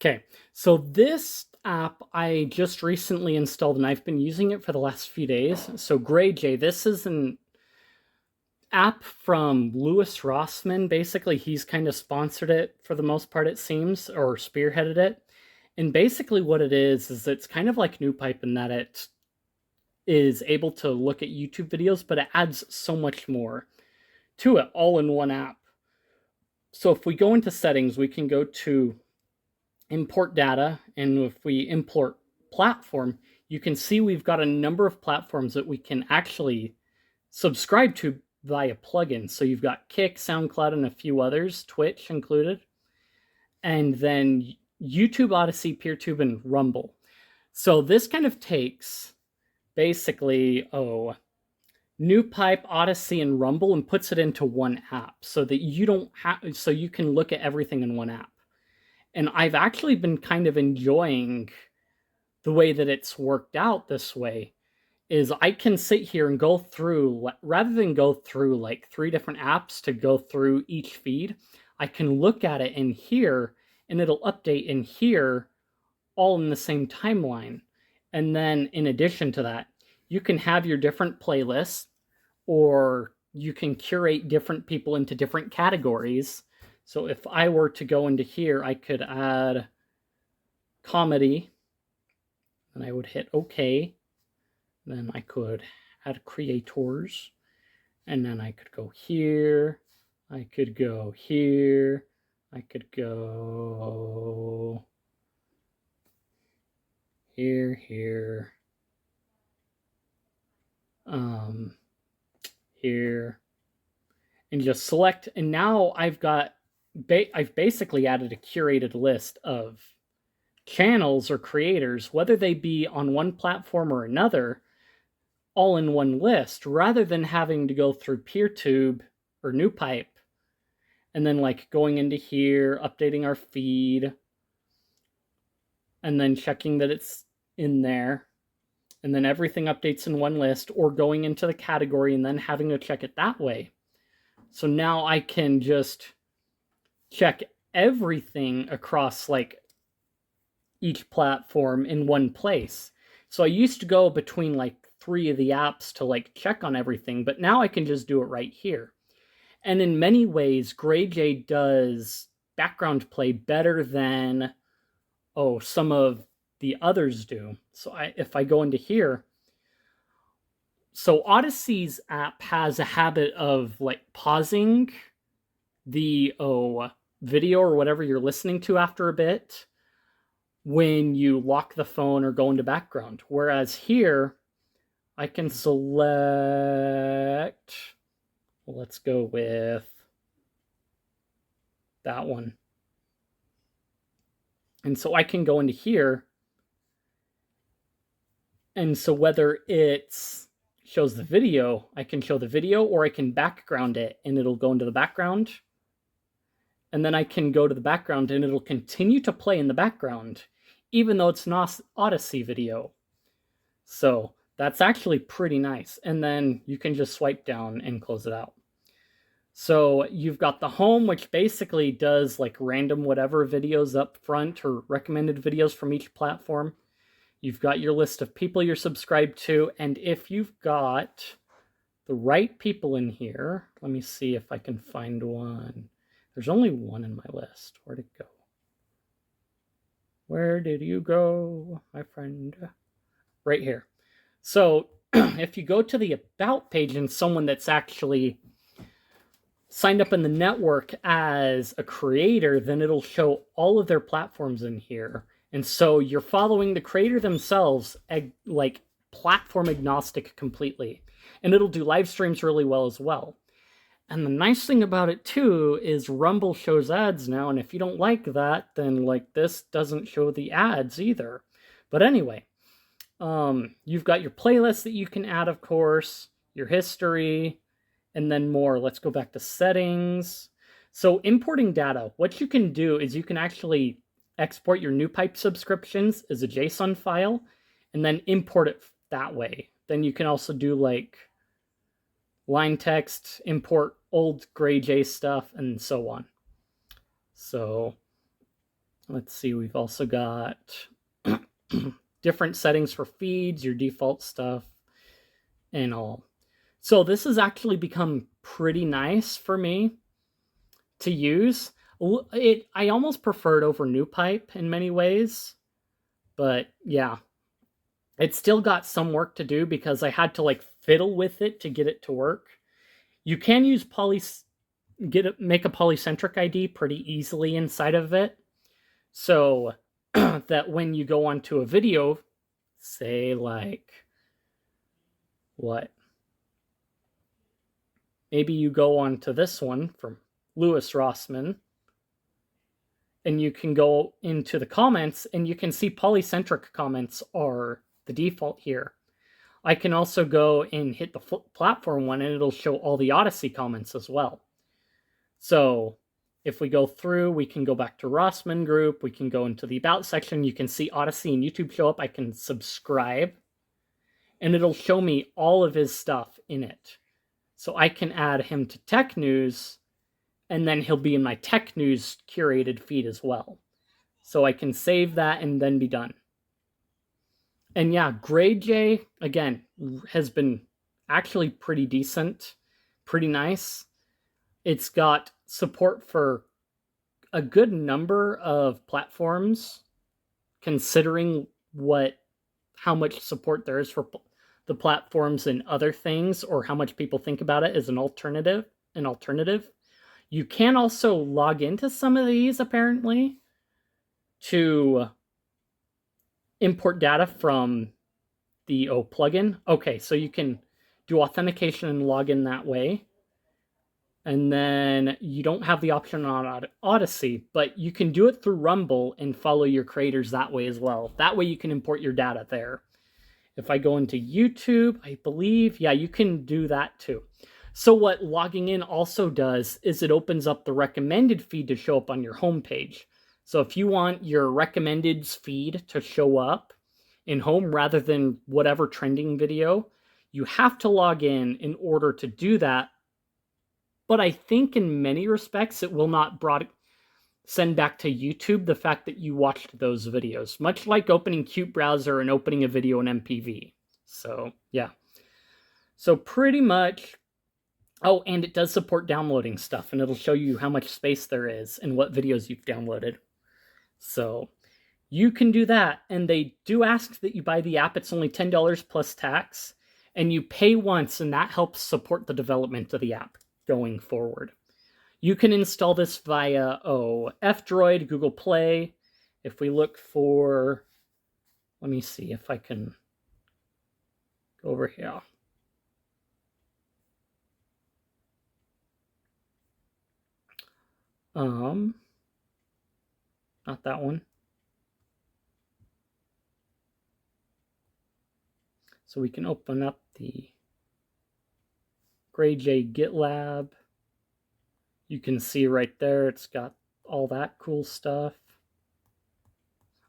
Okay, so this app I just recently installed and I've been using it for the last few days. So Grayjay, this is an app from Lewis Rossman. Basically, he's kind of sponsored it for the most part, it seems, or spearheaded it. And basically, what it is it's kind of like NewPipe in that it is able to look at YouTube videos, but it adds so much more to it all in one app. So if we go into settings, we can go to import data, and if we import platform, you can see we've got a number of platforms that we can actually subscribe to via plugins. So you've got Kick, SoundCloud, and a few others, Twitch included, and then YouTube, Odyssey, PeerTube, and Rumble. So this kind of takes basically NewPipe, Odyssey, and Rumble and puts it into one app so that you don't have, so you can look at everything in one app. And I've actually been kind of enjoying the way that it's worked out this way. Is I can sit here and go through, rather than go through like 3 different apps to go through each feed, I can look at it in here and it'll update in here all in the same timeline. And then in addition to that, you can have your different playlists, or you can curate different people into different categories. So if I were to go into here, I could add comedy, and I would hit OK. Then I could add creators, and then I could go here, I could go here, I could go here, here, and just select. And now I've basically added a curated list of channels or creators, whether they be on one platform or another, all in one list, rather than having to go through PeerTube or NewPipe and then like going into here, updating our feed, and then checking that it's in there, and then everything updates in one list, or going into the category and then having to check it that way. So now I can just check everything across like each platform in one place. So I used to go between like 3 of the apps to like check on everything, but now I can just do it right here. And in many ways, Grayjay does background play better than some of the others do. So if I go into here, so Odyssey's app has a habit of like pausing the video or whatever you're listening to after a bit when you lock the phone or go into background. Whereas here, I can select, let's go with that one. And so I can go into here. And so whether it shows the video, I can show the video, or I can background it and it'll go into the background. And then I can go to the background and it'll continue to play in the background, even though it's not Odyssey video. So that's actually pretty nice. And then you can just swipe down and close it out. So you've got the home, which basically does like random whatever videos up front or recommended videos from each platform. You've got your list of people you're subscribed to. And if you've got the right people in here, let me see if I can find one. There's only one in my list. Where'd it go? Where did you go, my friend? Right here. So if you go to the About page and someone that's actually signed up in the network as a creator, then it'll show all of their platforms in here. And so you're following the creator themselves, like platform agnostic completely. And it'll do live streams really well as well. And the nice thing about it too is Rumble shows ads now, and if you don't like that, then like this doesn't show the ads either. But anyway, you've got your playlist that you can add, of course, your history, and then more. Let's go back to settings. So importing data, what you can do is you can actually export your NewPipe subscriptions as a JSON file and then import it that way. Then you can also do like line text, import old Grayjay stuff, and so on. So let's see, we've also got different settings for feeds, your default stuff, and all. So this has actually become pretty nice for me to use. I almost prefer it over NewPipe in many ways, but yeah, it's still got some work to do because I had to like fiddle with it to get it to work. You can use make a polycentric ID pretty easily inside of it, so that when you go onto a video, say like what? Maybe you go onto this one from Lewis Rossman, and you can go into the comments and you can see polycentric comments are the default here. I can also go and hit the platform one and it'll show all the Odyssey comments as well. So if we go through, we can go back to Rossman group, we can go into the About section, you can see Odyssey and YouTube show up, I can subscribe, and it'll show me all of his stuff in it. So I can add him to Tech News, and then he'll be in my Tech News curated feed as well. So I can save that and then be done. And yeah, Grayjay, again, has been actually pretty decent, pretty nice. It's got support for a good number of platforms, considering how much support there is for the platforms and other things, or how much people think about it as an alternative. You can also log into some of these, apparently, to import data from the plugin. Okay, so you can do authentication and log in that way. And then you don't have the option on Odyssey, but you can do it through Rumble and follow your creators that way as well. That way you can import your data there. If I go into YouTube, I believe, yeah, you can do that too. So what logging in also does is it opens up the recommended feed to show up on your homepage. So if you want your recommended feed to show up in home rather than whatever trending video, you have to log in order to do that. But I think in many respects, it will not send back to YouTube the fact that you watched those videos, much like opening Qt Browser and opening a video in MPV. So yeah. So pretty much, oh, and it does support downloading stuff, and it'll show you how much space there is and what videos you've downloaded. So you can do that, and they do ask that you buy the app. It's only $10 plus tax, and you pay once, and that helps support the development of the app going forward. You can install this via F-Droid, Google Play. If we look for, let me see if I can go over here. Not that one. So we can open up the Grayjay GitLab. You can see right there, it's got all that cool stuff.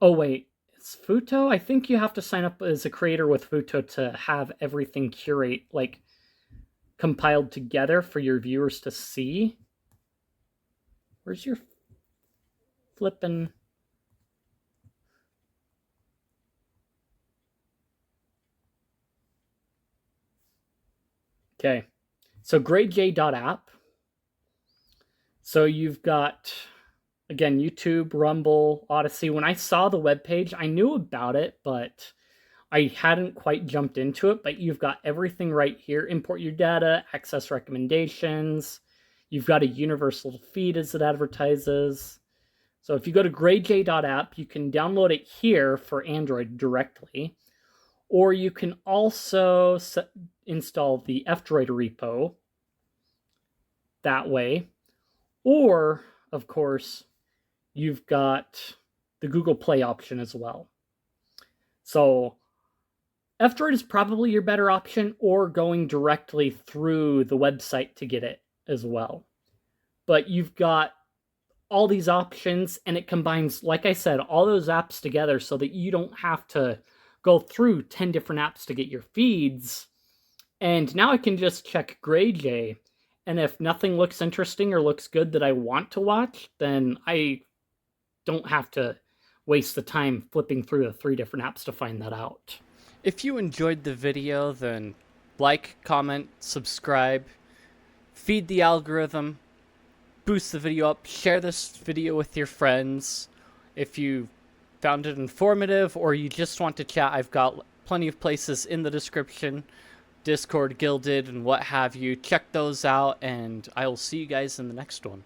Oh wait, it's Futo? I think you have to sign up as a creator with Futo to have everything curate, like, compiled together for your viewers to see. Where's your flippin'... Okay, so grayjay.app. So you've got, again, YouTube, Rumble, Odyssey. When I saw the webpage, I knew about it, but I hadn't quite jumped into it. But you've got everything right here. Import your data, access recommendations. You've got a universal feed as it advertises. So if you go to grayjay.app, you can download it here for Android directly. Or you can also install the F-Droid repo that way. Or, of course, you've got the Google Play option as well. So F-Droid is probably your better option, or going directly through the website to get it as well. But you've got all these options, and it combines, like I said, all those apps together so that you don't have to go through 10 different apps to get your feeds. And now I can just check Grayjay, and if nothing looks interesting or looks good that I want to watch, then I don't have to waste the time flipping through the 3 different apps to find that out. If you enjoyed the video, then like, comment, subscribe, feed the algorithm, boost the video up, share this video with your friends. If you found it informative or you just want to chat, I've got plenty of places in the description, Discord, Guilded, and what have you. Check those out, and I will see you guys in the next one.